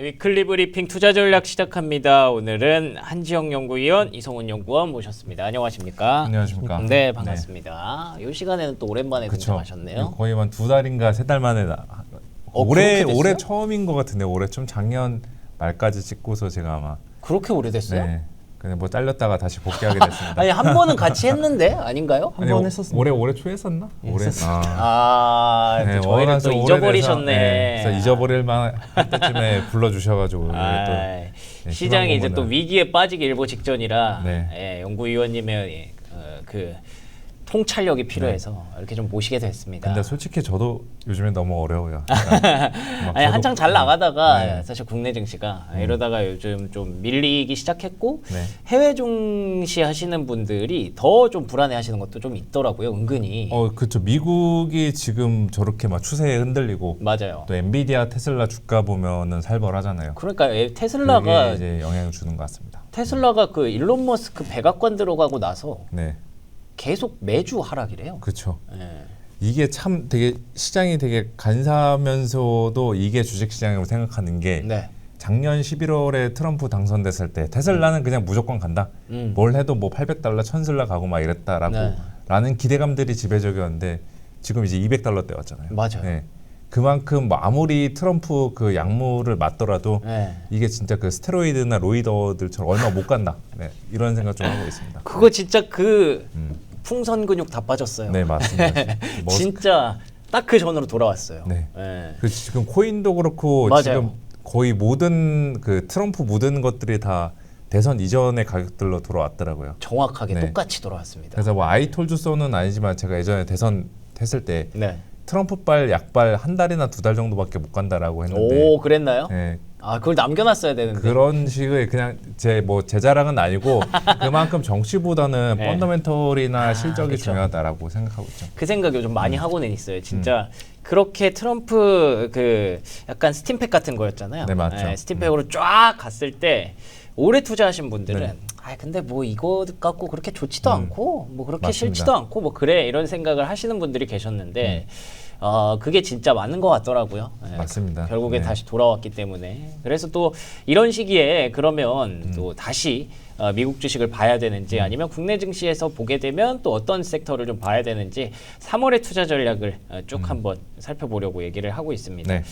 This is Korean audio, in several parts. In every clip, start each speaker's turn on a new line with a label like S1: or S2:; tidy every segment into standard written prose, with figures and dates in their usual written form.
S1: 위클리 브리핑 투자 전략 시작합니다. 오늘은 한지영 연구위원, 이성훈 연구원 모셨습니다. 안녕하십니까?
S2: 안녕하십니까?
S1: 네, 반갑습니다. 이 시간에는 또 오랜만에 등장하셨네요.
S2: 거의 한 2달인가 3달 만에 올해 처음인 것 같은데 올해 좀 작년 말까지 찍고서 제가 아마
S1: 그렇게 오래됐어요?
S2: 네. 그냥 뭐 잘렸다가 다시 복귀하게 됐습니다.
S1: 아니 한 번은 같이 했는데 아닌가요?
S2: 한 번 했었어요. 올해 초에 했었나? 올해.
S1: 네,
S2: 네,
S1: 저희를 또 잊어버리셨네.
S2: 네, 그래서 잊어버릴 만할 때쯤에 불러주셔가지고 또
S1: 시장이 이제 또 위기에 빠지기 일보 직전이라
S2: 네.
S1: 연구위원님의 그 통찰력이 필요해서 이렇게 좀 모시게 됐습니다.
S2: 근데 솔직히 저도 요즘에 너무 어려워요.
S1: 아니 한창 잘 나가다가
S2: 네.
S1: 사실 국내 증시가 이러다가 요즘 좀 밀리기 시작했고
S2: 네.
S1: 해외 증시 하시는 분들이 더 좀 불안해하시는 것도 좀 있더라고요, 은근히.
S2: 그렇죠. 미국이 지금 저렇게 막 추세에 흔들리고
S1: 맞아요.
S2: 또 엔비디아, 테슬라 주가 보면은 살벌하잖아요.
S1: 그러니까 테슬라가
S2: 그게 이제 영향을 주는 것 같습니다.
S1: 테슬라가 그 일론 머스크 백악관 들어가고 나서
S2: 네,
S1: 계속 매주 하락이래요.
S2: 그렇죠.
S1: 예.
S2: 이게 참 되게 시장이 되게 간사하면서도 이게 주식시장이라고 생각하는 게
S1: 네.
S2: 작년 11월에 트럼프 당선됐을 때 테슬라는 그냥 무조건 간다. 뭘 해도 뭐 $800, $1000 가고 막 이랬다라고
S1: 네.
S2: 라는 기대감들이 지배적이었는데 지금 이제 $200대 왔잖아요.
S1: 맞아요.
S2: 네. 그만큼 뭐 아무리 트럼프 그 약물을 맞더라도
S1: 네.
S2: 이게 진짜 그 스테로이드나 로이더들처럼 얼마 못 간다. 네. 이런 생각 좀 하고 있습니다.
S1: 그거 진짜 그 풍선 근육 다 빠졌어요.
S2: 네, 맞습니다.
S1: 진짜 딱 그 전으로 돌아왔어요.
S2: 네.
S1: 예.
S2: 그 지금 코인도 그렇고
S1: 맞아요.
S2: 지금 거의 모든 그 트럼프 모든 것들이 다 대선 이전의 가격들로 돌아왔더라고요.
S1: 정확하게
S2: 네.
S1: 똑같이 돌아왔습니다.
S2: 그래서 뭐 아이톨주소는 아니지만 제가 예전에 대선 했을 때
S1: 네.
S2: 트럼프발 약발 한 달이나 2달 정도밖에 못 간다라고 했는데
S1: 오, 그랬나요?
S2: 네,
S1: 아, 그걸 남겨놨어야 되는데.
S2: 그런 식의 그냥 제 자랑은 아니고 그만큼 정치보다는
S1: 네.
S2: 펀더멘털이나 실적이
S1: 그쵸.
S2: 중요하다라고 생각하고 있죠.
S1: 그 생각 요즘 많이 하고는 있어요. 진짜 그렇게 트럼프 그 약간 스팀팩 같은 거였잖아요.
S2: 네, 맞죠.
S1: 스팀팩으로 쫙 갔을 때 오래 투자하신 분들은
S2: 네.
S1: 아 근데 뭐 이거 갖고 그렇게 좋지도 않고 뭐 그렇게
S2: 맞습니다.
S1: 싫지도 않고 뭐 그래 이런 생각을 하시는 분들이 계셨는데 그게 진짜 맞는 것 같더라고요. 예,
S2: 맞습니다.
S1: 결국에
S2: 네.
S1: 다시 돌아왔기 때문에 그래서 또 이런 시기에 그러면 또 다시 미국 주식을 봐야 되는지 아니면 국내 증시에서 보게 되면 또 어떤 섹터를 좀 봐야 되는지 3월의 투자 전략을 쭉 한번 살펴보려고 얘기를 하고 있습니다.
S2: 네.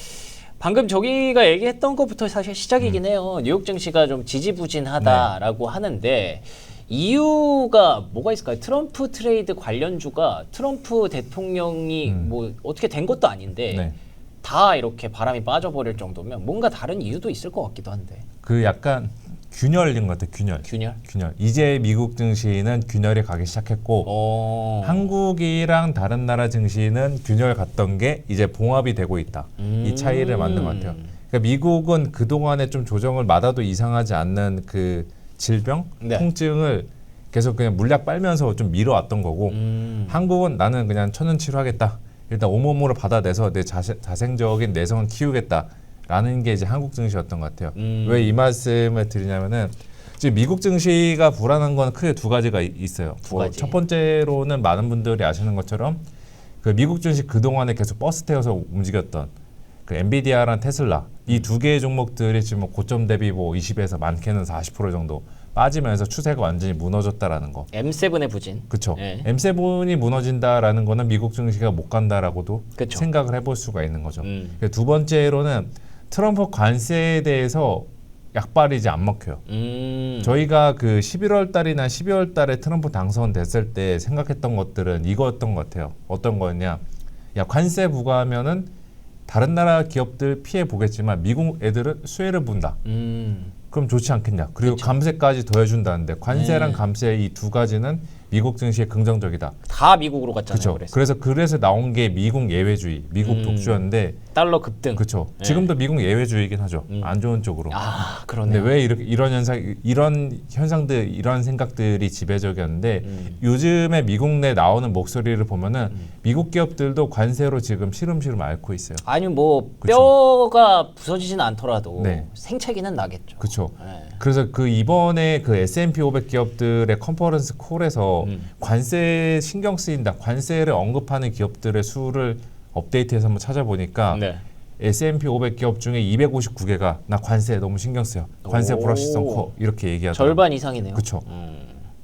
S1: 방금 저기가 얘기했던 것부터 사실 시작이긴 해요. 뉴욕 증시가 좀 지지부진하다라고 하는데 이유가 뭐가 있을까요? 트럼프 트레이드 관련주가 트럼프 대통령이 뭐 어떻게 된 것도 아닌데
S2: 네.
S1: 다 이렇게 바람이 빠져버릴 정도면 뭔가 다른 이유도 있을 것 같기도 한데.
S2: 그 약간 균열인 것 같아요.
S1: 균열?
S2: 이제 미국 증시는 균열이 가기 시작했고 한국이랑 다른 나라 증시는 균열 갔던 게 이제 봉합이 되고 있다. 이 차이를 만든 것 같아요. 그러니까 미국은 그동안에 좀 조정을 받아도 이상하지 않는 그 질병,
S1: 네.
S2: 통증을 계속 그냥 물약 빨면서 좀 미뤄왔던 거고 한국은 나는 그냥 천연치료하겠다. 일단 온몸으로 받아내서 내 자생적인 내성을 키우겠다. 라는 게 이제 한국 증시였던 것 같아요. 왜 이 말씀을 드리냐면은 지금 미국 증시가 불안한 건 크게 두 가지가 있어요.
S1: 두 가지.
S2: 첫 번째로는 많은 분들이 아시는 것처럼 그 미국 증시 그동안에 계속 버스 태워서 움직였던 그 엔비디아랑 테슬라 이 두 개의 종목들이 지금 고점 대비 뭐 20에서 많게는 40% 정도 빠지면서 추세가 완전히 무너졌다라는 거.
S1: M7의 부진.
S2: 그렇죠.
S1: 네.
S2: M7이 무너진다라는 거는 미국 증시가 못 간다라고도
S1: 그쵸.
S2: 생각을 해볼 수가 있는 거죠. 두 번째로는 트럼프 관세에 대해서 약발이 이제 안 먹혀요. 저희가 그 11월 달이나 12월 달에 트럼프 당선됐을 때 생각했던 것들은 이거였던 것 같아요. 어떤 거였냐? 야, 관세 부과하면은 다른 나라 기업들 피해 보겠지만 미국 애들은 수혜를 본다. 그럼 좋지 않겠냐? 그리고 감세까지 더해준다는데 관세랑 감세 이 두 가지는 미국 증시에 긍정적이다.
S1: 다 미국으로 갔잖아요.
S2: 그렇죠. 그래서 나온 게 미국 예외주의, 미국 독주였는데
S1: 달러 급등.
S2: 그렇죠.
S1: 네.
S2: 지금도 미국 예외주의이긴 하죠. 안 좋은 쪽으로.
S1: 아,
S2: 근데
S1: 그러네요.
S2: 왜 이런 현상들, 이런 생각들이 지배적이었는데 요즘에 미국 내 나오는 목소리를 보면은 미국 기업들도 관세로 지금 시름시름 앓고 있어요.
S1: 아니 뭐
S2: 그쵸.
S1: 뼈가 부서지진 않더라도
S2: 네.
S1: 생채기는 나겠죠.
S2: 그렇죠.
S1: 네.
S2: 그래서 그 이번에 그 S&P 500 기업들의 컨퍼런스 콜에서 관세 신경 쓰인다, 관세를 언급하는 기업들의 수를 업데이트해서 한번 찾아보니까
S1: 네.
S2: S&P 500 기업 중에 259개가 나 관세 너무 신경 써요. 관세
S1: 오.
S2: 불확실성 커 이렇게 얘기하더라고요.
S1: 절반 이상이네요.
S2: 그렇죠.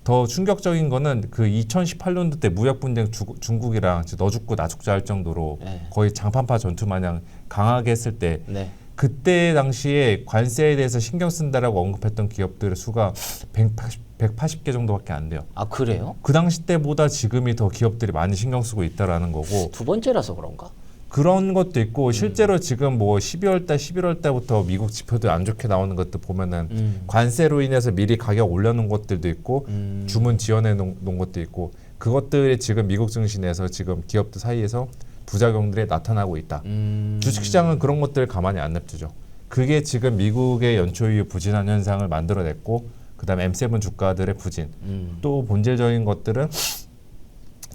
S2: 더 충격적인 거는 그 2018년도 때 무역 분쟁 중국이랑 너 죽고 나 죽자 할 정도로
S1: 네.
S2: 거의 장판파 전투 마냥 강하게 했을 때
S1: 네.
S2: 그때 당시에 관세에 대해서 신경 쓴다라고 언급했던 기업들의 수가 180개 정도밖에 안 돼요.
S1: 아 그래요?
S2: 그 당시 때보다 지금이 더 기업들이 많이 신경 쓰고 있다라는 거고
S1: 두 번째라서 그런가?
S2: 그런 것도 있고 실제로 지금 뭐 12월 달, 11월 달부터 미국 지표들 안 좋게 나오는 것들 보면은 관세로 인해서 미리 가격 올려놓은 것들도 있고 주문 지원해 놓은 것도 있고 그것들이 지금 미국 증시내에서 지금 기업들 사이에서 부작용들이 나타나고 있다. 주식시장은 그런 것들을 가만히 안 냅두죠. 그게 지금 미국의 연초 이후 부진한 현상을 만들어냈고 그다음에 M7 주가들의 부진 또 본질적인 것들은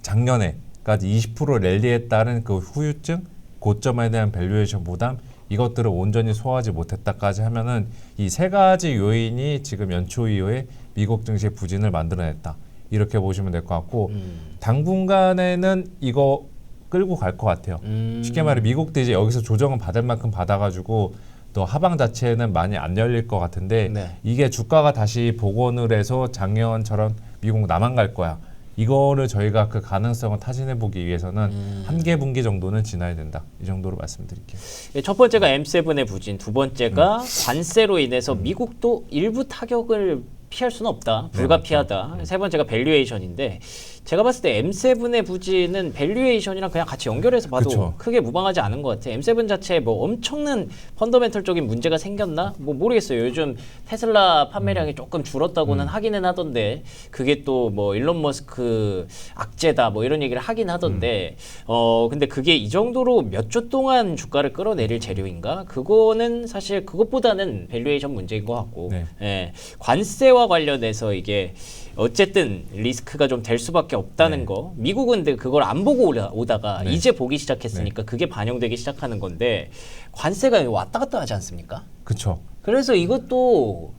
S2: 작년에까지 20% 랠리에 따른 그 후유증 고점에 대한 밸류에이션 부담 이것들을 온전히 소화하지 못했다까지 하면은 이 세 가지 요인이 지금 연초 이후에 미국 증시의 부진을 만들어냈다 이렇게 보시면 될 것 같고 당분간에는 이거 끌고 갈 것 같아요. 쉽게 말해 미국도 이제 여기서 조정은 받을 만큼 받아가지고 또 하방 자체는 많이 안 열릴 것 같은데
S1: 네.
S2: 이게 주가가 다시 복원을 해서 작년처럼 미국 나만 갈 거야. 이거를 저희가 그 가능성을 타진해 보기 위해서는 한 개 분기 정도는 지나야 된다. 이 정도로 말씀드릴게요.
S1: 예, 첫 번째가 M7의 부진, 두 번째가 관세로 인해서 미국도 일부 타격을 피할 수는 없다. 불가피하다. 세 번째가 밸류에이션인데 제가 봤을 때 M7의 부진은 밸류에이션이랑 그냥 같이 연결해서 봐도
S2: 그쵸.
S1: 크게 무방하지 않은 것 같아요. M7 자체에 뭐 엄청난 펀더멘털적인 문제가 생겼나? 뭐 모르겠어요. 요즘 테슬라 판매량이 조금 줄었다고는 하기는 하던데 그게 또 뭐 일론 머스크 악재다 뭐 이런 얘기를 하긴 하던데 근데 그게 이 정도로 몇 주 동안 주가를 끌어내릴 재료인가? 그거는 사실 그것보다는 밸류에이션 문제인 것 같고
S2: 네.
S1: 예, 관세와 관련해서 이게 어쨌든 리스크가 좀 될 수밖에 없다는
S2: 네.
S1: 거. 미국은 근데 그걸 안 보고 오다가
S2: 네.
S1: 이제 보기 시작했으니까 그게 반영되기 시작하는 건데 관세가 왔다 갔다 하지 않습니까?
S2: 그렇죠.
S1: 그래서 이것도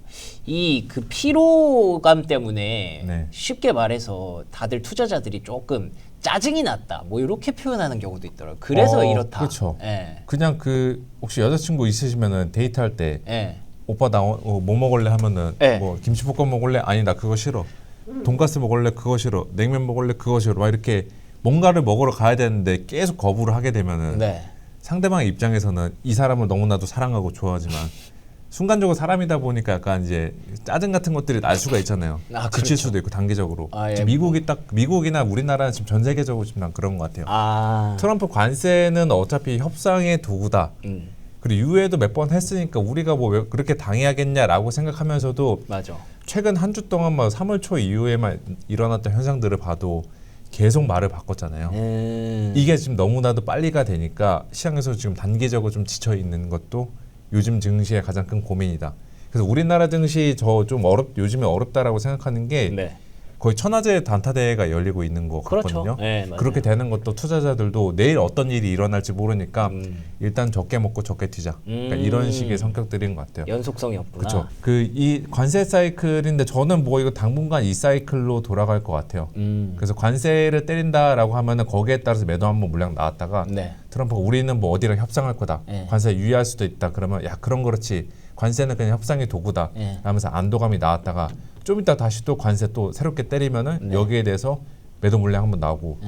S1: 이 그 피로감 때문에
S2: 네.
S1: 쉽게 말해서 다들 투자자들이 조금 짜증이 났다. 뭐 이렇게 표현하는 경우도 있더라고요. 그래서 이렇다.
S2: 그렇죠.
S1: 예.
S2: 그냥 그 혹시 여자친구 있으시면은 데이트할 때
S1: 예.
S2: 오빠 나 뭐 먹을래 하면은
S1: 네.
S2: 뭐 김치볶음 먹을래? 아니 나 그거 싫어. 돈가스 먹을래? 그거 싫어. 냉면 먹을래? 그거 싫어. 막 이렇게 뭔가를 먹으러 가야 되는데 계속 거부를 하게 되면은
S1: 네.
S2: 상대방 입장에서는 이 사람을 너무나도 사랑하고 좋아하지만 순간적으로 사람이다 보니까 약간 이제 짜증 같은 것들이 날 수가 있잖아요.
S1: 아,
S2: 지칠
S1: 그렇죠.
S2: 수도 있고 단기적으로.
S1: 아, 예.
S2: 지금 미국이나 우리나라는 지금 전 세계적으로 지금 난 그런 것 같아요.
S1: 아.
S2: 트럼프 관세는 어차피 협상의 도구다. 그리고 이후에도 몇 번 했으니까 우리가 뭐 왜 그렇게 당해야겠냐라고 생각하면서도
S1: 맞아.
S2: 최근 한 주 동안만 3월 초 이후에만 일어났던 현상들을 봐도 계속 말을 바꿨잖아요. 이게 지금 너무나도 빨리가 되니까 시장에서 지금 단기적으로 좀 지쳐 있는 것도 요즘 증시의 가장 큰 고민이다. 그래서 우리나라 증시 요즘에 어렵다라고 생각하는 게
S1: 네.
S2: 거의 천하제 단타대회가 열리고 있는 것
S1: 그렇죠.
S2: 같거든요.
S1: 네, 맞아요.
S2: 그렇게 되는 것도 투자자들도 내일 어떤 일이 일어날지 모르니까 일단 적게 먹고 적게 튀자. 그러니까 이런 식의 성격들인 것 같아요.
S1: 연속성이 없구나.
S2: 그렇죠. 그 이 관세 사이클인데 저는 뭐 이거 당분간 이 사이클로 돌아갈 것 같아요. 그래서 관세를 때린다라고 하면은 거기에 따라서 매도 한번 물량 나왔다가
S1: 네.
S2: 트럼프가 우리는 뭐 어디랑 협상할 거다.
S1: 네.
S2: 관세 유예할 수도 있다. 그러면 야 그런 그렇지. 관세는 그냥 협상의 도구다.
S1: 네.
S2: 하면서 안도감이 나왔다가 좀 이따 다시 또 관세 또 새롭게 때리면은 여기에 대해서 매도 물량 한번 나오고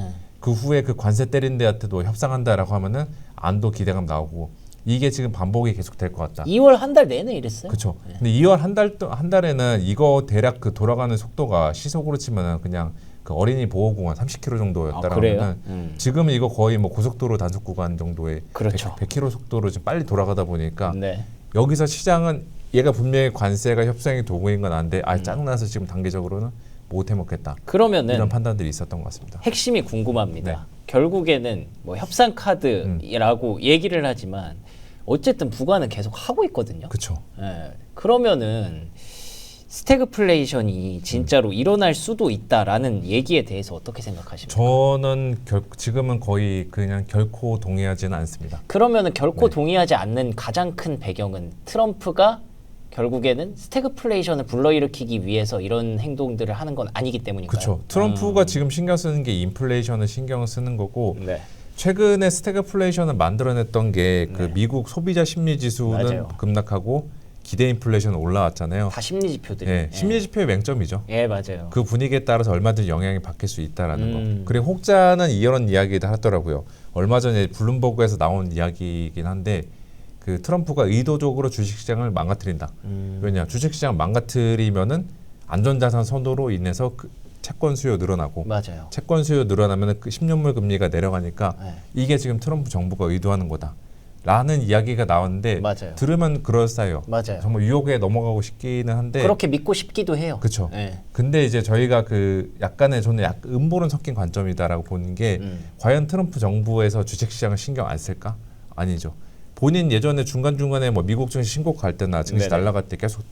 S2: 그 후에 그 관세 때린 데한테도 협상한다라고 하면은 안도 기대감 나오고 이게 지금 반복이 계속 될 것 같다.
S1: 2월 한 달 내내 이랬어요.
S2: 그렇죠. 근데 2월 한 달에는 이거 대략 그 돌아가는 속도가 시속으로 치면은 그냥 그 어린이 보호공원 30km 정도였다라면은
S1: 그래요?
S2: 지금은 이거 거의 뭐 고속도로 단속 구간 정도의
S1: 그렇죠.
S2: 100km 속도로 좀 빨리 돌아가다 보니까
S1: 네.
S2: 여기서 시장은 얘가 분명히 관세가 협상의 도구인 건 아는데 짜증나서 지금 단기적으로는 못 해먹겠다.
S1: 그러면은
S2: 이런 판단들이 있었던 것 같습니다.
S1: 핵심이 궁금합니다.
S2: 네.
S1: 결국에는 뭐 협상 카드라고 얘기를 하지만 어쨌든 부과는 계속 하고 있거든요.
S2: 그렇죠.
S1: 예. 그러면은 스태그플레이션이 진짜로 일어날 수도 있다라는 얘기에 대해서 어떻게 생각하십니까?
S2: 저는 지금은 거의 그냥 결코 동의하지는 않습니다.
S1: 그러면은 결코
S2: 네.
S1: 동의하지 않는 가장 큰 배경은 트럼프가 결국에는 스태그플레이션을 불러일으키기 위해서 이런 행동들을 하는 건 아니기 때문인가요?
S2: 그렇죠. 트럼프가 지금 신경 쓰는 게 인플레이션을 신경 쓰는 거고
S1: 네.
S2: 최근에 스태그플레이션을 만들어냈던 게 그
S1: 네.
S2: 미국 소비자 심리 지수는
S1: 맞아요.
S2: 급락하고 기대 인플레이션은 올라왔잖아요.
S1: 다 심리 지표들이.
S2: 예, 심리 지표의 맹점이죠.
S1: 예, 맞아요.
S2: 그 분위기에 따라서 얼마든지 영향이 바뀔 수 있다라는 거.
S1: 음.
S2: 그리고 혹자는 이런 이야기도 하더라고요. 얼마 전에 블룸버그에서 나온 이야기이긴 한데 그 트럼프가 의도적으로 주식시장을 망가뜨린다. 왜냐, 주식시장 망가뜨리면은 안전자산 선호로 인해서 그 채권 수요 늘어나고
S1: 맞아요.
S2: 채권 수요 늘어나면은 그 10년물 금리가 내려가니까
S1: 네.
S2: 이게 지금 트럼프 정부가 의도하는 거다. 라는 이야기가 나왔는데
S1: 맞아요.
S2: 들으면 그럴싸해요.
S1: 맞아요.
S2: 정말 유혹에 넘어가고 싶기는 한데
S1: 그렇게 믿고 싶기도 해요.
S2: 그렇죠.
S1: 예.
S2: 근데 이제 저희가 그 약간의 저는 음모론 섞인 관점이다라고 보는 게 과연 트럼프 정부에서 주식시장을 신경 안 쓸까? 아니죠. 본인 예전에 중간중간에 뭐 미국 증시 신고갈 때나 증시
S1: 네네.
S2: 날아갈 때 계속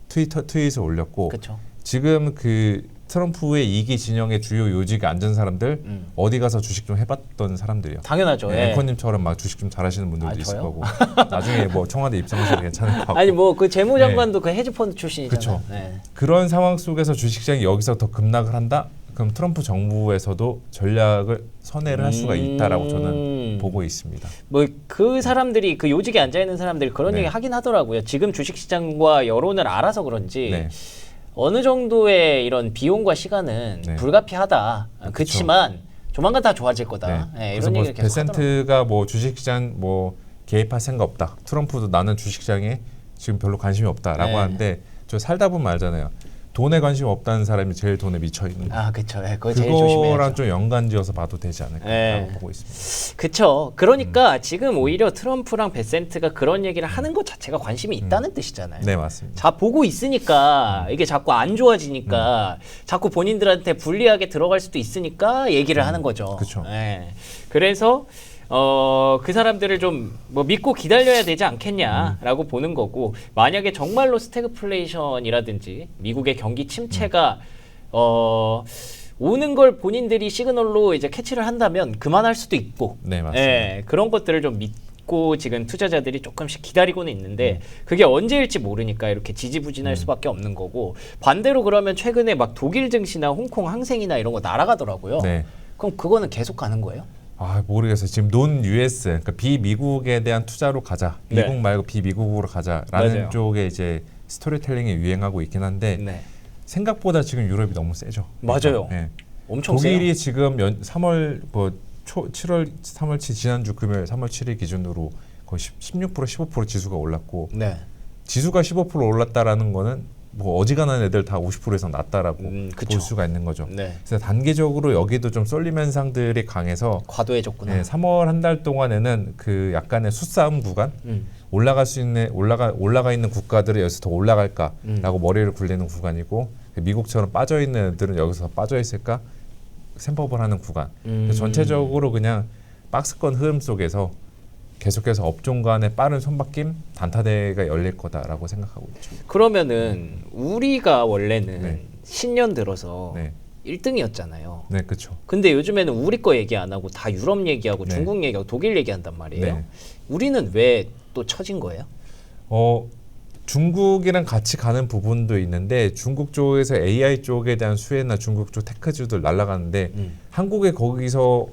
S2: 트윗을 올렸고
S1: 그렇죠.
S2: 지금 그 트럼프의 이기 진영의 주요 요직에 앉은 사람들 어디 가서 주식 좀 해봤던 사람들이요.
S1: 당연하죠.
S2: 네,
S1: 예.
S2: 앵커님처럼 막 주식 좀 잘하시는 분들도
S1: 아,
S2: 있을
S1: 저요?
S2: 거고 나중에 뭐 청와대 입성하셔도 괜찮을 것 같고
S1: 아니 뭐 그 재무장관도 그 헤지펀드 출신이잖아요.
S2: 그쵸.
S1: 예.
S2: 그런 상황 속에서 주식시장이 여기서 더 급락을 한다? 그럼 트럼프 정부에서도 전략을 선회를 할 수가 있다라고 저는 보고 있습니다.
S1: 뭐 그 사람들이 그 요직에 앉아 있는 사람들이 그런
S2: 네.
S1: 얘기 하긴 하더라고요. 지금 주식시장과 여론을 알아서 그런지
S2: 네.
S1: 어느 정도의 이런 비용과 시간은
S2: 네.
S1: 불가피하다. 그렇지만 조만간 다 좋아질 거다.
S2: 네.
S1: 예,
S2: 그래서
S1: 이런
S2: 뭐
S1: 얘기를 계속 하더라고요.
S2: 베센트가 뭐 주식시장 뭐 개입할 생각 없다. 트럼프도 나는 주식시장에 지금 별로 관심이 없다라고
S1: 네.
S2: 하는데 저 살다 보면 알잖아요. 돈에 관심 없다는 사람이 제일 돈에 미쳐 있는.
S1: 아, 그렇죠. 예, 그거 제일
S2: 그거랑
S1: 조심해야죠.
S2: 좀 연관지어서 봐도 되지 않을까라고
S1: 네.
S2: 보고 있습니다.
S1: 그렇죠. 그러니까 지금 오히려 트럼프랑 베센트가 그런 얘기를 하는 것 자체가 관심이 있다는 뜻이잖아요.
S2: 네, 맞습니다.
S1: 자 보고 있으니까 이게 자꾸 안 좋아지니까 자꾸 본인들한테 불리하게 들어갈 수도 있으니까 얘기를 하는 거죠.
S2: 그쵸.
S1: 예. 그래서 그 사람들을 좀 뭐 믿고 기다려야 되지 않겠냐라고 보는 거고 만약에 정말로 스태그플레이션이라든지 미국의 경기 침체가 오는 걸 본인들이 시그널로 이제 캐치를 한다면 그만할 수도 있고
S2: 네, 맞습니다.
S1: 예, 그런 것들을 좀 믿고 지금 투자자들이 조금씩 기다리고는 있는데 그게 언제일지 모르니까 이렇게 지지부진할 수밖에 없는 거고 반대로 그러면 최근에 막 독일 증시나 홍콩 항생이나 이런 거 날아가더라고요.
S2: 네.
S1: 그럼 그거는 계속 가는 거예요?
S2: 아 모르겠어요. 지금 논 US 그러니까 비미국에 대한 투자로 가자.
S1: 네.
S2: 미국 말고 비미국으로 가자라는
S1: 맞아요.
S2: 쪽에 이제 스토리텔링이 유행하고 있긴 한데
S1: 네.
S2: 생각보다 지금 유럽이 너무 세죠.
S1: 맞아요.
S2: 네.
S1: 엄청
S2: 독일이
S1: 세요.
S2: 지금 3월 뭐 7월 3월 7 지난주 금요일 3월 7일 기준으로 거의 16% 15% 지수가 올랐고
S1: 네.
S2: 지수가 15% 올랐다라는 거는 뭐 어지간한 애들 다 50% 이상 낮다라고
S1: 그쵸.
S2: 볼 수가 있는 거죠.
S1: 네.
S2: 그래서 단기적으로 여기도 좀 쏠림 현상들이 강해서
S1: 과도해졌구나.
S2: 네, 3월 한 달 동안에는 그 약간의 수싸움 구간 올라갈 수 있는 올라가 있는 국가들이 여기서 더 올라갈까라고 머리를 굴리는 구간이고 미국처럼 빠져 있는 애들은 여기서 더 빠져 있을까 셈법을 하는 구간. 그래서 전체적으로 그냥 박스권 흐름 속에서 계속해서 업종 간의 빠른 손바뀜 단타대가 열릴 거다라고 생각하고 있죠.
S1: 그러면은 우리가 원래는
S2: 네.
S1: 신년 들어서
S2: 네,
S1: 1등이었잖아요.
S2: 네, 그렇죠.
S1: 근데 요즘에는 우리 거 얘기 안 하고 다 유럽 얘기하고
S2: 네.
S1: 중국 얘기하고 독일 얘기한단 말이에요.
S2: 네.
S1: 우리는 왜 또 처진 거예요?
S2: 중국이랑 같이 가는 부분도 있는데 중국 쪽에서 AI 쪽에 대한 수혜나 중국 쪽 테크주들 날아가는데 한국에 거기서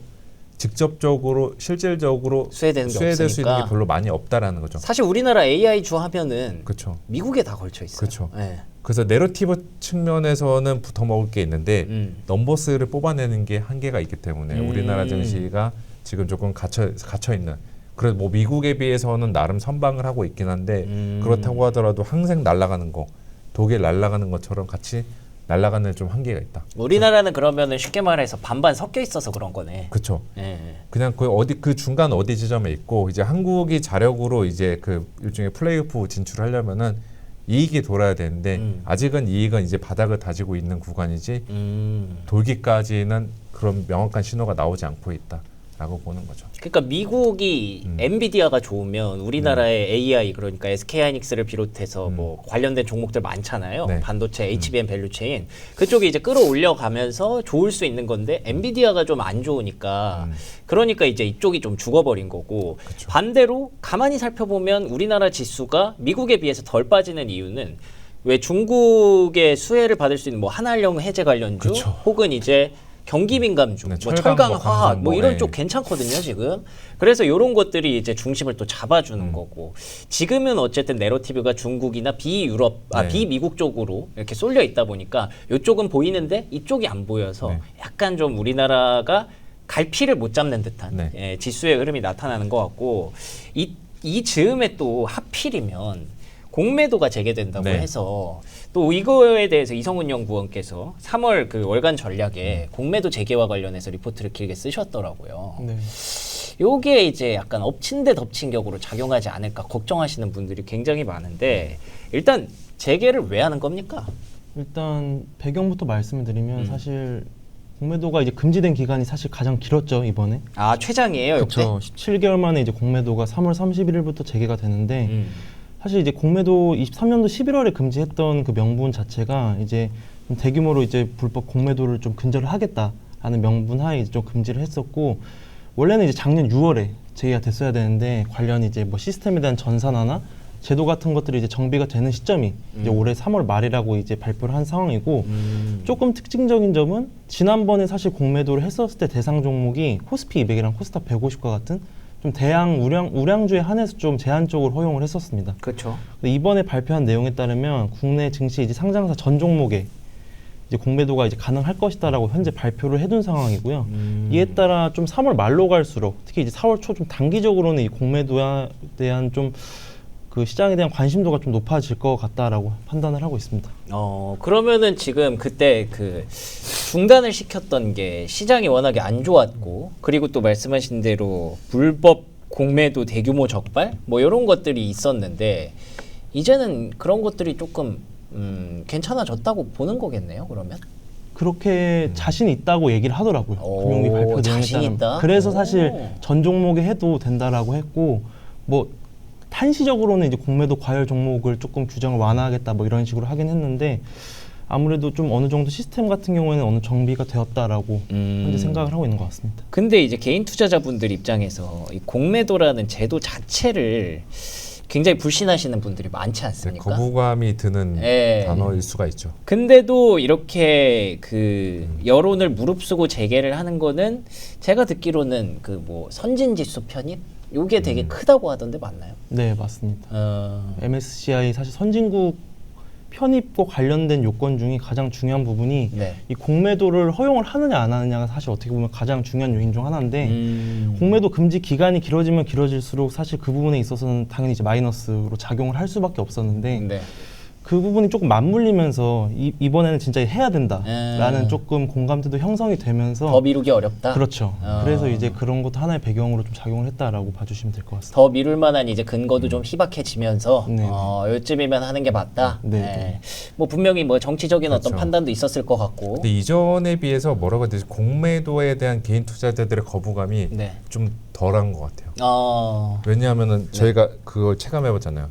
S2: 직접적으로 실질적으로
S1: 수혜되는 게
S2: 수혜될 수 있는
S1: 없으니까.
S2: 게 별로 많이 없다라는 거죠.
S1: 사실 우리나라 AI 주 하면은
S2: 그렇죠.
S1: 미국에 다 걸쳐 있어요.
S2: 그쵸.
S1: 네.
S2: 그래서 내러티브 측면에서는 붙어 먹을 게 있는데 넘버스를 뽑아내는 게 한계가 있기 때문에 우리나라 증시가 지금 조금 갇혀 있는. 그래서 뭐 미국에 비해서는 나름 선방을 하고 있긴 한데 그렇다고 하더라도 항생 날아가는 거, 독일 날아가는 것처럼 같이 날아가는 좀 한계가 있다.
S1: 우리나라는 그러면은 쉽게 말해서 반반 섞여 있어서 그런 거네.
S2: 그렇죠.
S1: 예.
S2: 그냥 그 중간 어디 지점에 있고 이제 한국이 자력으로 이제 그 일종의 플레이오프 진출하려면은 이익이 돌아야 되는데 아직은 이익은 이제 바닥을 다지고 있는 구간이지 돌기까지는 그런 명확한 신호가 나오지 않고 있다라고 보는 거죠.
S1: 그러니까 미국이 엔비디아가 좋으면 우리나라의 AI 그러니까 SK하이닉스를 비롯해서 뭐 관련된 종목들 많잖아요.
S2: 네.
S1: 반도체, HBM 밸류체인 그쪽이 이제 끌어올려 가면서 좋을 수 있는 건데 엔비디아가 좀 안 좋으니까 그러니까 이제 이쪽이 좀 죽어버린 거고
S2: 그쵸.
S1: 반대로 가만히 살펴보면 우리나라 지수가 미국에 비해서 덜 빠지는 이유는 왜 중국의 수혜를 받을 수 있는 뭐 한한령 해제 관련주
S2: 그쵸.
S1: 혹은 이제 경기 민감주,
S2: 네,
S1: 뭐
S2: 철강,
S1: 철강,
S2: 뭐
S1: 화학
S2: 광산,
S1: 뭐
S2: 뭐,
S1: 이런
S2: 예.
S1: 쪽 괜찮거든요 지금. 그래서 이런 것들이 이제 중심을 또 잡아주는 거고 지금은 어쨌든 내러티브가 중국이나 비유럽,
S2: 네.
S1: 비미국 쪽으로 이렇게 쏠려 있다 보니까 이쪽은 보이는데 이쪽이 안 보여서
S2: 네.
S1: 약간 좀 우리나라가 갈피를 못 잡는 듯한
S2: 네.
S1: 예, 지수의 흐름이 나타나는 것 같고 이 즈음에 또 하필이면 공매도가 재개된다고
S2: 네.
S1: 해서 또 이거에 대해서 이성훈 연구원께서 3월 그 월간 전략에 공매도 재개와 관련해서 리포트를 길게 쓰셨더라고요.
S3: 네.
S1: 요게 이제 약간 엎친 데 덮친 격으로 작용하지 않을까 걱정하시는 분들이 굉장히 많은데 일단 재개를 왜 하는 겁니까?
S3: 일단 배경부터 말씀을 드리면 사실 공매도가 이제 금지된 기간이 사실 가장 길었죠 이번에.
S1: 아 최장이에요 역대?
S3: 그렇죠. 17개월 만에 이제 공매도가 3월 31일부터 재개가 되는데 사실 이제 공매도 23년도 11월에 금지했던 그 명분 자체가 이제 좀 대규모로 이제 불법 공매도를 좀 근절을 하겠다라는 명분 하에 이제 좀 금지를 했었고 원래는 이제 작년 6월에 제기가 됐어야 되는데 관련 이제 뭐 시스템에 대한 전산화나 제도 같은 것들이 이제 정비가 되는 시점이 이제 올해 3월 말이라고 이제 발표를 한 상황이고 조금 특징적인 점은 지난번에 사실 공매도를 했었을 때 대상 종목이 코스피 200이랑 코스닥 150과 같은 좀 대형 우량주에 한해서 좀 제한적으로 허용을 했었습니다.
S1: 그렇죠.
S3: 근데 이번에 발표한 내용에 따르면 국내 증시 이제 상장사 전 종목에 이제 공매도가 이제 가능할 것이다라고 현재 발표를 해둔 상황이고요. 이에 따라 좀 3월 말로 갈수록 특히 이제 4월 초 좀 단기적으로는 이 공매도에 대한 좀 그 시장에 대한 관심도가 좀 높아질 것 같다라고 판단을 하고 있습니다.
S1: 그러면은 지금 그때 그 중단을 시켰던 게 시장이 워낙에 안 좋았고 그리고 또 말씀하신 대로 불법 공매도 대규모 적발 뭐 이런 것들이 있었는데 이제는 그런 것들이 조금 괜찮아졌다고 보는 거겠네요. 그러면
S3: 그렇게 자신 있다고 얘기를 하더라고요. 금융위 발표 내용에
S1: 자신
S3: 따르면.
S1: 있다?
S3: 그래서 사실 전 종목에 해도 된다라고 했고 뭐 한시적으로는 이제 공매도 과열 종목을 조금 규정을 완화하겠다 뭐 이런 식으로 하긴 했는데 아무래도 좀 어느 정도 시스템 같은 경우에는 어느 정비가 되었다라고 현재 생각을 하고 있는 것 같습니다.
S1: 근데 이제 개인 투자자분들 입장에서 이 공매도라는 제도 자체를 굉장히 불신하시는 분들이 많지 않습니까?
S2: 거부감이 드는
S1: 예.
S2: 단어일 수가 있죠.
S1: 근데도 이렇게 그 여론을 무릅쓰고 재개를 하는 거는 제가 듣기로는 그 뭐 선진지수 편입 요게 되게 크다고 하던데 맞나요?
S3: 네, 맞습니다. MSCI 사실 선진국 편입과 관련된 요건 중에 가장 중요한 부분이
S1: 네.
S3: 이 공매도를 허용을 하느냐 안 하느냐가 사실 어떻게 보면 가장 중요한 요인 중 하나인데 공매도 금지 기간이 길어지면 길어질수록 사실 그 부분에 있어서는 당연히 이제 마이너스로 작용을 할 수밖에 없었는데
S1: 네.
S3: 그 부분이 조금 맞물리면서 이번에는 진짜 해야 된다라는 조금 공감대도 형성이 되면서
S1: 더 미루기 어렵다.
S3: 그렇죠. 그래서 이제 그런 것도 하나의 배경으로 좀 작용을 했다라고 봐주시면 될 것 같습니다.
S1: 더 미룰 만한 이제 근거도 좀 희박해지면서
S3: 네.
S1: 요쯤이면 하는 게 맞다.
S3: 네,
S1: 네.
S3: 네.
S1: 뭐 분명히 뭐 정치적인 어떤
S2: 그렇죠.
S1: 판단도 있었을 것 같고.
S2: 근데 이전에 비해서 뭐라고 해야 되지? 공매도에 대한 개인 투자자들의 거부감이
S1: 네.
S2: 좀 덜한 것 같아요. 왜냐하면은 저희가 그걸 체감해봤잖아요.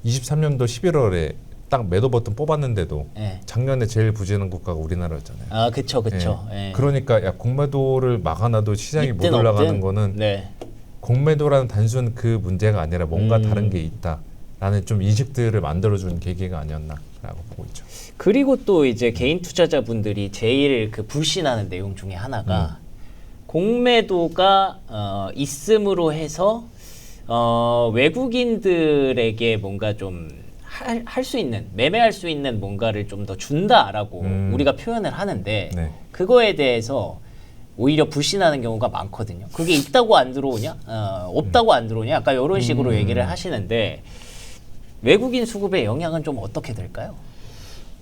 S2: 23년도 11월에 딱 매도 버튼 뽑았는데도
S1: 네.
S2: 작년에 제일 부진한 국가가 우리나라였잖아요.
S1: 아, 그쵸.
S2: 예.
S1: 예.
S2: 그러니까 야 공매도를 막아놔도 시장이 못
S1: 있든
S2: 올라가는
S1: 없든.
S2: 거는
S1: 네.
S2: 공매도라는 단순 그 문제가 아니라 뭔가 다른 게 있다라는 좀 인식들을 만들어준 계기가 아니었나라고 보고 있죠.
S1: 그리고 또 이제 개인 투자자분들이 제일 그 불신하는 내용 중에 하나가 공매도가 있음으로 해서 외국인들에게 뭔가 좀 할 수 있는 매매할 수 있는 뭔가를 좀 더 준다라고 우리가 표현을 하는데
S2: 네.
S1: 그거에 대해서 오히려 불신하는 경우가 많거든요. 그게 있다고 안 들어오냐, 없다고 안 들어오냐, 약간 이런 식으로 얘기를 하시는데 외국인 수급의 영향은 좀 어떻게 될까요?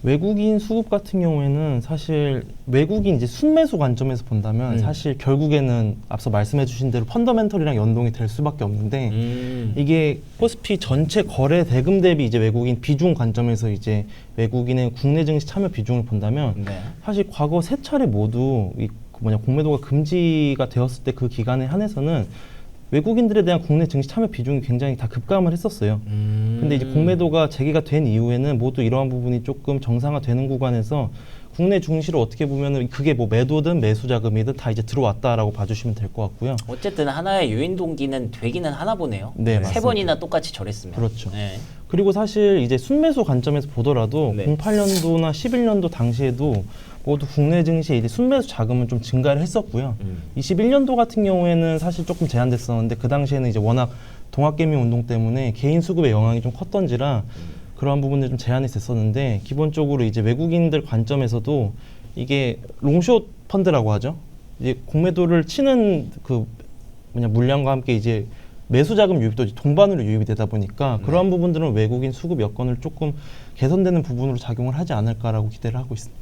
S3: 외국인 수급 같은 경우에는 사실 외국인 이제 순매수 관점에서 본다면 사실 결국에는 앞서 말씀해주신 대로 펀더멘털이랑 연동이 될 수밖에 없는데 이게 코스피 전체 거래 대금 대비 이제 외국인 비중 관점에서 이제 외국인의 국내 증시 참여 비중을 본다면
S1: 네.
S3: 사실 과거 세 차례 모두 공매도가 금지가 되었을 때 그 기간에 한해서는 외국인들에 대한 국내 증시 참여 비중이 굉장히 다 급감을 했었어요. 근데 이제 공매도가 재개가 된 이후에는 모두 이러한 부분이 조금 정상화되는 구간에서 국내 증시를 어떻게 보면은 그게 뭐 매도든 매수 자금이든 다 이제 들어왔다라고 봐주시면 될 것 같고요.
S1: 어쨌든 하나의 요인 동기는 되기는 하나 보네요.
S3: 네,
S1: 세
S3: 맞습니다.
S1: 번이나 똑같이 저랬으면.
S3: 그렇죠.
S1: 네.
S3: 그리고 사실 이제 순매수 관점에서 보더라도
S1: 네.
S3: 08년도나 11년도 당시에도 모두 국내 증시에 이제 순매수 자금은 좀 증가를 했었고요. 21년도 같은 경우에는 사실 조금 제한됐었는데 그 당시에는 이제 워낙 동학개미 운동 때문에 개인 수급의 영향이 좀 컸던지라 그러한 부분들이 좀 제한이 됐었는데 기본적으로 이제 외국인들 관점에서도 이게 롱숏 펀드라고 하죠. 이제 공매도를 치는 그 물량과 함께 이제 매수 자금 유입도 이제 동반으로 유입이 되다 보니까 그러한 부분들은 외국인 수급 여건을 조금 개선되는 부분으로 작용을 하지 않을까라고 기대를 하고 있습니다.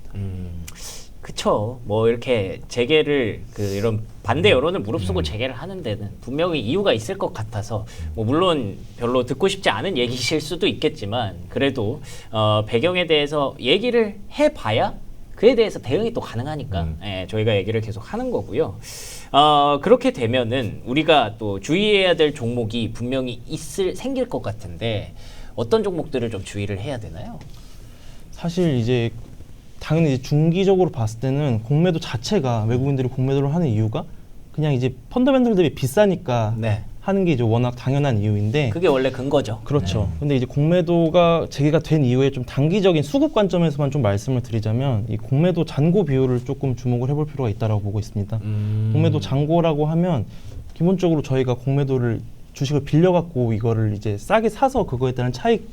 S1: 그쵸. 뭐 이렇게 재개를 이런 반대 여론을 무릅쓰고 재개를 하는 데는 분명히 이유가 있을 것 같아서 뭐 물론 별로 듣고 싶지 않은 얘기실 수도 있겠지만 그래도 배경에 대해서 얘기를 해봐야 그에 대해서 대응이 또 가능하니까 예, 저희가 얘기를 계속 하는 거고요. 그렇게 되면은 우리가 또 주의해야 될 종목이 분명히 생길 것 같은데 어떤 종목들을 좀 주의를 해야 되나요?
S3: 사실 이제 당연히 이제 중기적으로 봤을 때는 공매도 자체가 외국인들이 공매도를 하는 이유가 그냥 이제 펀더멘털 대비 비싸니까
S1: 네.
S3: 하는 게 이제 워낙 당연한 이유인데
S1: 그게 원래 근거죠.
S3: 그렇죠. 근데 이제 공매도가 재개가 된 이후에 좀 단기적인 수급 관점에서만 좀 말씀을 드리자면 이 공매도 잔고 비율을 조금 주목을 해볼 필요가 있다라고 보고 있습니다. 공매도 잔고라고 하면 기본적으로 저희가 공매도를 주식을 빌려갖고 이거를 이제 싸게 사서 그거에 따른 차익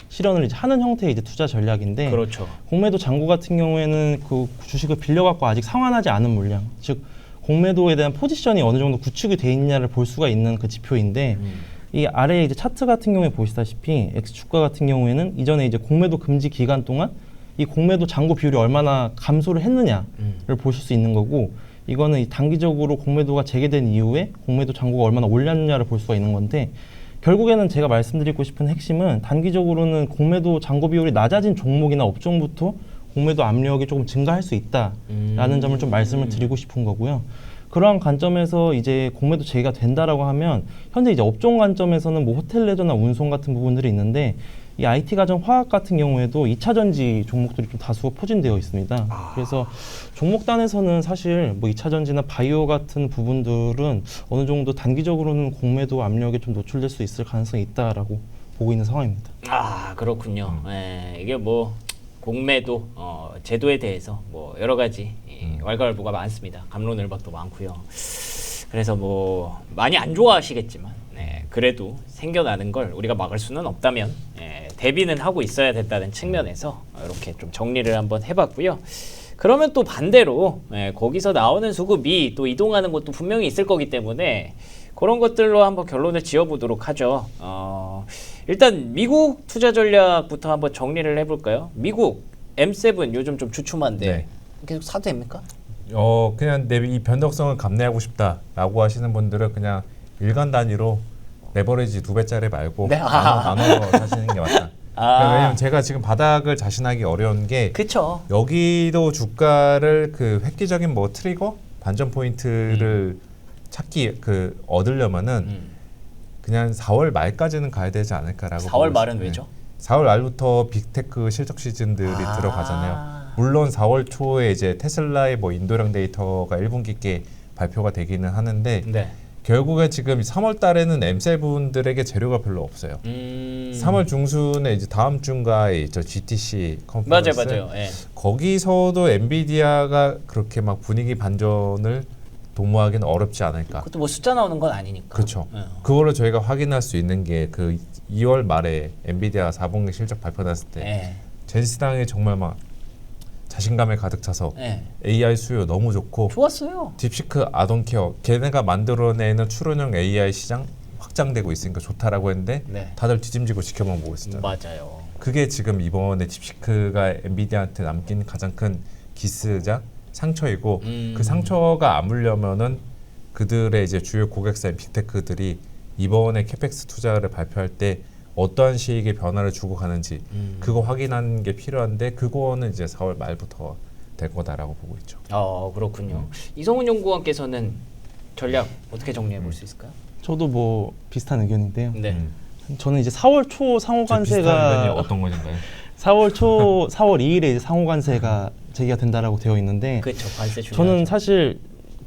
S3: 실현을 이제 하는 형태의 이제 투자 전략인데
S1: 그렇죠.
S3: 공매도 잔고 같은 경우에는 그 주식을 빌려갖고 아직 상환하지 않은 물량, 즉 공매도에 대한 포지션이 어느 정도 구축이 돼 있냐를 볼 수가 있는 그 지표인데 이 아래에 이제 차트 같은 경우에 보시다시피 X주가 같은 경우에는 이전에 이제 공매도 금지 기간 동안 이 공매도 잔고 비율이 얼마나 감소를 했느냐를 보실 수 있는 거고 이거는 이 단기적으로 공매도가 재개된 이후에 공매도 잔고가 얼마나 올랐느냐를 볼 수가 있는 건데 결국에는 제가 말씀드리고 싶은 핵심은 단기적으로는 공매도 잔고 비율이 낮아진 종목이나 업종부터 공매도 압력이 조금 증가할 수 있다라는 점을 좀 말씀을 드리고 싶은 거고요. 그러한 관점에서 이제 공매도 재개가 된다라고 하면 현재 이제 업종 관점에서는 뭐 호텔 레저나 운송 같은 부분들이 있는데 이 IT 가전 화학 같은 경우에도 2차 전지 종목들이 좀 다수가 포진되어 있습니다. 그래서 종목단에서는 사실 뭐 2차 전지나 바이오 같은 부분들은 어느 정도 단기적으로는 공매도 압력에 좀 노출될 수 있을 가능성이 있다라고 보고 있는 상황입니다.
S1: 아 그렇군요. 예, 이게 뭐 공매도 제도에 대해서 뭐 여러 가지 왈가왈부가 많습니다. 갑론을박도 많고요. 그래서 뭐 많이 안 좋아하시겠지만 그래도 생겨나는 걸 우리가 막을 수는 없다면 대비는 하고 있어야 된다는 측면에서 이렇게 좀 정리를 한번 해봤고요. 그러면 또 반대로 거기서 나오는 수급이 또 이동하는 것도 분명히 있을 거기 때문에 그런 것들로 한번 결론을 지어보도록 하죠. 일단 미국 투자 전략부터 한번 정리를 해볼까요? 미국 M7 요즘 좀 주춤한데
S2: 네.
S1: 계속 사도 됩니까?
S2: 그냥 내 이 변동성을 감내하고 싶다라고 하시는 분들은 그냥 일간 단위로 레버리지 2배짜리 말고
S1: 네.
S2: 나눠서 사시는 게 맞다. 왜냐면 제가 지금 바닥을 자신하기 어려운 게
S1: 그쵸.
S2: 여기도 주가를 그 획기적인 뭐 트리거 반전 포인트를 찾기 얻으려면은 그냥 4월 말까지는 가야 되지 않을까라고.
S1: 4월 말은 왜죠?
S2: 4월 말부터 빅테크 실적 시즌들이 들어가잖아요. 물론 4월 초에 이제 테슬라의 뭐 인도령 데이터가 1분기께 발표가 되기는 하는데 결국에 지금 3월 달에는 M7들에게 재료가 별로 없어요. 3월 중순에 이제 다음 주인가에 저 GTC 컨퍼런스
S1: 맞아요. 예.
S2: 거기서도 엔비디아가 그렇게 막 분위기 반전을 도모하기는 어렵지 않을까.
S1: 그것도 뭐 숫자 나오는 건 아니니까.
S2: 그렇죠. 그거를 저희가 확인할 수 있는 게 그 2월 말에 엔비디아 4분기 실적 발표났을 때 젠시당이 정말 막 자신감에 가득 차서 AI 수요 너무 좋고
S1: 좋았어요.
S2: 딥시크 아동케어 걔네가 만들어내는 추론형 AI 시장 확장되고 있으니까 좋다라고 했는데 다들 뒤짐지고 지켜만 보고 있었잖아요.
S1: 맞아요.
S2: 그게 지금 이번에 딥시크가 엔비디아한테 남긴 가장 큰 기스작 상처이고 그 상처가 아물려면은 그들의 이제 주요 고객사인 빅테크들이 이번에 캐펙스 투자를 발표할 때 어떠한 시기에 변화를 주고 가는지 그거 확인하는 게 필요한데 그거는 이제 4월 말부터 될 거다라고 보고 있죠.
S1: 그렇군요. 이성훈 연구원께서는 전략 어떻게 정리해 볼 수 있을까요?
S3: 저도 뭐 비슷한 의견인데요.
S1: 네.
S3: 저는 이제 4월 초
S2: 비슷한 의견이
S3: 상호관세가
S2: 어떤 것인가요?
S3: 4월 2일에 이제 상호관세가 제기가 된다라고 되어 있는데
S1: 그렇죠. 관세 중요하죠.
S3: 저는 사실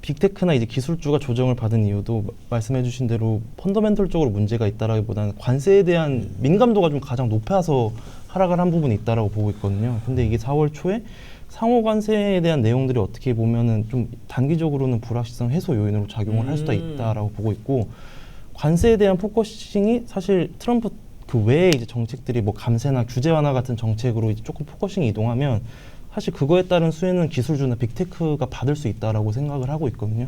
S3: 빅테크나 이제 기술주가 조정을 받은 이유도 말씀해주신 대로 펀더멘털적으로 문제가 있다라기보다는 관세에 대한 민감도가 좀 가장 높아서 하락을 한 부분이 있다라고 보고 있거든요. 근데 이게 4월 초에 상호 관세에 대한 내용들이 어떻게 보면은 좀 단기적으로는 불확실성 해소 요인으로 작용을 할 수도 있다라고 보고 있고, 관세에 대한 포커싱이 사실 트럼프 그 외에 이제 정책들이 뭐 감세나 규제 완화 같은 정책으로 이제 조금 포커싱이 이동하면 사실 그거에 따른 수혜는 기술주나 빅테크가 받을 수 있다라고 생각을 하고 있거든요.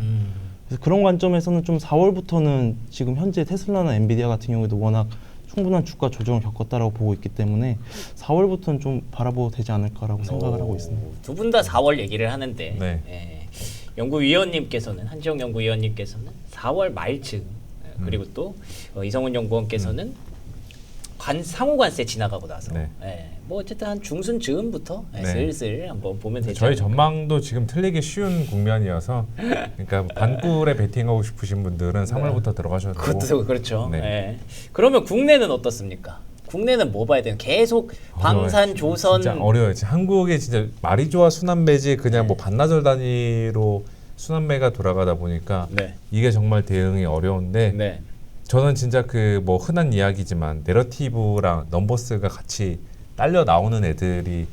S3: 그래서 그런 관점에서는 좀 4월부터는 지금 현재 테슬라나 엔비디아 같은 경우에도 워낙 충분한 주가 조정을 겪었다라고 보고 있기 때문에 4월부터는 좀 바라봐도 되지 않을까라고 생각을 하고 있습니다.
S1: 두 분 다 4월 얘기를 하는데
S2: 네.
S1: 연구위원님께서는 한지영 연구위원님께서는 4월 말쯤 그리고 또 이성훈 연구원께서는 상호관세 지나가고 나서
S2: 네.
S1: 뭐 어쨌든 한 중순 즈음부터
S2: 네.
S1: 슬슬 한번 보면 되지
S2: 저희
S1: 않을까.
S2: 전망도 지금 틀리기 쉬운 국면이어서 그러니까 반꿀에 베팅하고 싶으신 분들은 3월부터 들어가셔도 되고.
S1: 그것도 그렇죠.
S2: 네.
S1: 예. 그러면 국내는 어떻습니까? 국내는 뭐 봐야 돼요? 계속 방산, 조선
S2: 진짜 어려워요. 진짜 한국에 진짜 말이 좋아 순환매지 그냥 뭐 반나절 단위로 순환매가 돌아가다 보니까
S1: 네.
S2: 이게 정말 대응이 어려운데
S1: 네.
S2: 저는 진짜 그 뭐 흔한 이야기지만 내러티브랑 넘버스가 같이 딸려 나오는 애들이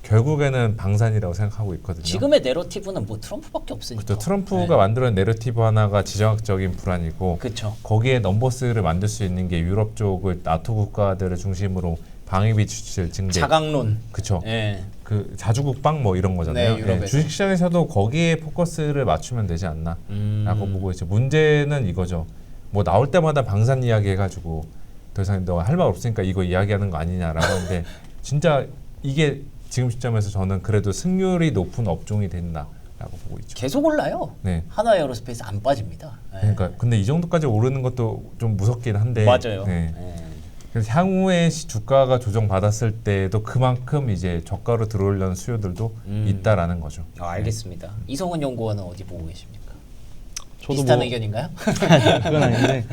S2: 결국에는 방산이라고 생각하고 있거든요.
S1: 지금의 내러티브는 뭐 트럼프밖에 없으니까.
S2: 그렇죠. 트럼프가 만들어낸 내러티브 하나가 지정학적인 불안이고
S1: 그렇죠.
S2: 거기에 넘버스를 만들 수 있는 게 유럽 쪽을 나토 국가들을 중심으로 방위비 지출 증대,
S1: 자강론.
S2: 그렇죠.
S1: 예.
S2: 그 자주국방 뭐 이런 거잖아요.
S1: 네, 유럽에서.
S2: 주식시장에서도 거기에 포커스를 맞추면 되지 않나라고 보고 있죠. 문제는 이거죠. 뭐 나올 때마다 방산 이야기 해가지고 더 이상 너 할 말 없으니까 이거 이야기하는 거 아니냐라고 하는데 진짜 이게 지금 시점에서 저는 그래도 승률이 높은 업종이 된다라고 보고 있죠.
S1: 계속 올라요.
S2: 네.
S1: 하나에어로스페이스 안 빠집니다. 예.
S2: 그러니까 근데 이 정도까지 오르는 것도 좀 무섭긴 한데.
S1: 맞아요.
S2: 네.
S1: 예.
S2: 그래서 향후에 주가가 조정받았을 때도 그만큼 이제 저가로 들어오려는 수요들도 있다라는 거죠.
S1: 알겠습니다. 이성훈 연구원은 어디 보고 계십니까?
S3: 저도
S1: 비슷한
S3: 뭐
S1: 의견인가요?
S3: 그건 아닌데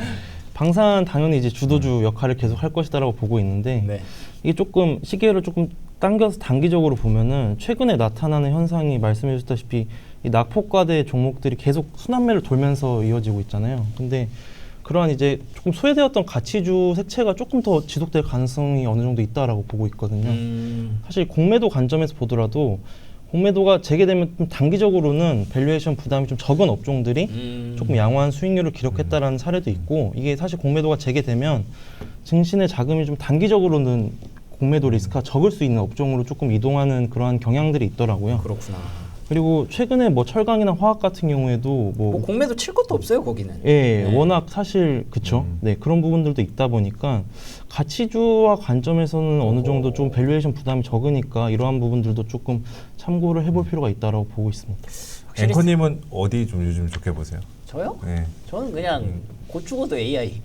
S3: 방산 당연히 이제 주도주 역할을 계속 할 것이다라고 보고 있는데
S1: 네.
S3: 이게 조금 시계를 조금 당겨서 단기적으로 보면은 최근에 나타나는 현상이 말씀해 주셨다시피 이 낙폭과대 종목들이 계속 순환매를 돌면서 이어지고 있잖아요. 근데 그러한 이제 조금 소외되었던 가치주 색채가 조금 더 지속될 가능성이 어느 정도 있다라고 보고 있거든요. 사실 공매도 관점에서 보더라도 공매도가 재개되면 좀 단기적으로는 밸류에이션 부담이 좀 적은 업종들이 조금 양호한 수익률을 기록했다라는 사례도 있고, 이게 사실 공매도가 재개되면 증신의 자금이 좀 단기적으로는 공매도 리스크가 적을 수 있는 업종으로 조금 이동하는 그러한 경향들이 있더라고요.
S1: 그렇구나.
S3: 그리고 최근에 뭐 철강이나 화학 같은 경우에도
S1: 뭐 공매도 칠 것도 없어요 거기는.
S3: 예,
S1: 네.
S3: 워낙 사실 그쵸. 네, 그런 부분들도 있다 보니까 가치주와 관점에서는 어느 정도 좀 밸류에이션 부담이 적으니까 이러한 부분들도 조금 참고를 해볼 필요가 있다라고 보고 있습니다.
S2: 앵커님은 어디 좀 요즘 좋게 보세요?
S1: 저요?
S2: 네.
S1: 저는 그냥 곧 죽어도 AI.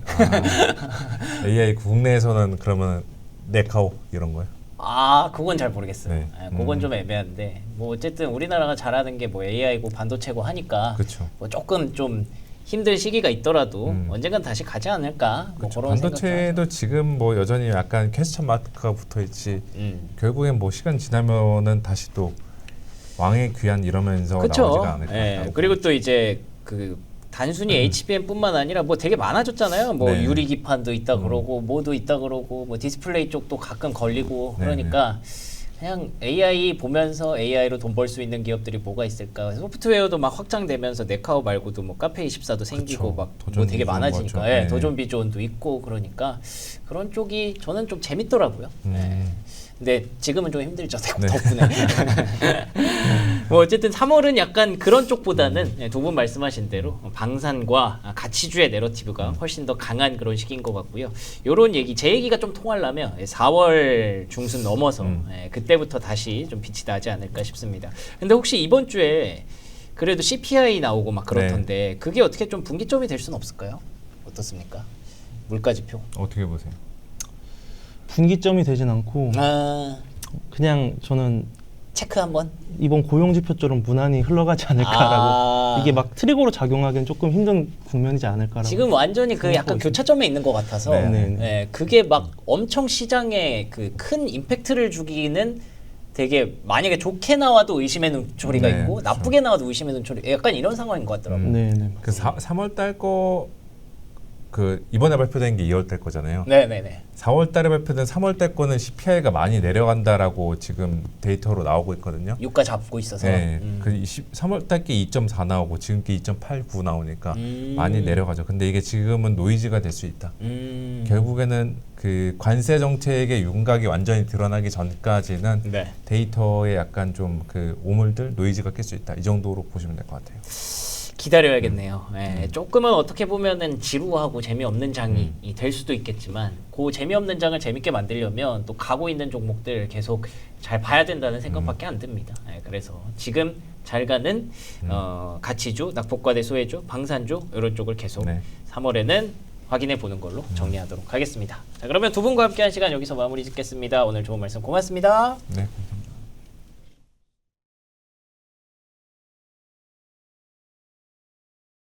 S2: AI 국내에서는 그러면 네카오 이런 거요?
S1: 아, 그건 잘 모르겠어요.
S2: 네.
S1: 그건 좀 애매한데 뭐 어쨌든 우리나라가 잘하는 게 뭐 AI고 반도체고 하니까
S2: 그쵸.
S1: 뭐 조금 좀 힘들 시기가 있더라도 언젠간 다시 가지 않을까. 뭐
S2: 그쵸.
S1: 그런 생각도
S2: 반도체도 지금 뭐 여전히 약간 퀘스천 마크가 붙어 있지.
S1: 하죠.
S2: 결국엔 뭐 시간 지나면은 다시 또 왕의 귀환 이러면서
S1: 그쵸.
S2: 나오지가 않을까.
S1: 예. 그리고 또 이제 그 단순히 HBM뿐만 아니라 뭐 되게 많아졌잖아요. 뭐
S2: 네.
S1: 유리 기판도 있다 그러고 뭐도 있다 그러고 뭐 디스플레이 쪽도 가끔 걸리고
S2: 네,
S1: 그러니까 그냥 AI 보면서 AI로 돈 벌 수 있는 기업들이 뭐가 있을까. 소프트웨어도 막 확장되면서 네카오 말고도 뭐 카페24도 생기고
S2: 그쵸.
S1: 막 뭐
S2: 도전
S1: 되게
S2: 비전
S1: 많아지니까
S2: 맞죠.
S1: 예,
S2: 네.
S1: 도전 비존도 있고 그러니까 그런 쪽이 저는 좀 재밌더라고요. 예. 근데 지금은 좀 힘들죠.
S2: 네.
S1: 덕분에. 뭐 어쨌든 3월은 약간 그런 쪽보다는 두 분 말씀하신 대로 방산과 가치주의 내러티브가 훨씬 더 강한 그런 시기인 것 같고요. 요런 얘기, 제 얘기가 좀 통하려면 4월 중순 넘어서 그때부터 다시 좀 빛이 나지 않을까 싶습니다. 근데 혹시 이번 주에 그래도 CPI 나오고 막 그렇던데 그게 어떻게 좀 분기점이 될 수는 없을까요? 어떻습니까? 물가지표.
S2: 어떻게 보세요?
S3: 분기점이 되진 않고
S1: 아,
S3: 그냥 저는
S1: 체크 한번.
S3: 이번 고용지표처럼 무난히 흘러가지 않을까라고 이게 막 트리거로 작용하기는 조금 힘든 국면이지 않을까라고.
S1: 지금 완전히 그 약간
S3: 생각하고
S1: 교차점에 있는 것 같아서
S2: 네.
S3: 네.
S1: 예, 그게 막 엄청 시장에 그 큰 임팩트를 주기는 되게 만약에 좋게 나와도 의심의 눈초리가
S2: 네,
S1: 있고
S2: 그렇죠.
S1: 나쁘게 나와도 의심의 눈초리 약간 이런 상황인 것 같더라고요.
S3: 네, 네.
S2: 그 3월 달 거 그 이번에 발표된 게 2월 달 거잖아요.
S1: 네네네.
S2: 4월 달에 발표된 3월 달 거는 CPI가 많이 내려간다라고 지금 데이터로 나오고 있거든요.
S1: 유가 잡고 있어서.
S2: 네, 그 3월 달 게 2.4 나오고 지금 게 2.89 나오니까 많이 내려가죠. 근데 이게 지금은 노이즈가 될 수 있다. 결국에는 그 관세 정책의 윤곽이 완전히 드러나기 전까지는
S1: 네.
S2: 데이터에 약간 좀 그 오물들 노이즈가 낄 수 있다. 이 정도로 보시면 될 것 같아요.
S1: 기다려야겠네요. 예, 조금은 어떻게 보면은 지루하고 재미없는 장이 될 수도 있겠지만 그 재미없는 장을 재밌게 만들려면 또 가고 있는 종목들 계속 잘 봐야 된다는 생각밖에 안 듭니다. 예, 그래서 지금 잘 가는 가치주, 낙폭과대 소외주, 방산주 이런 쪽을 계속
S2: 네.
S1: 3월에는 확인해 보는 걸로 정리하도록 하겠습니다. 자, 그러면 두 분과 함께한 시간 여기서 마무리 짓겠습니다. 오늘 좋은 말씀 고맙습니다.
S2: 네.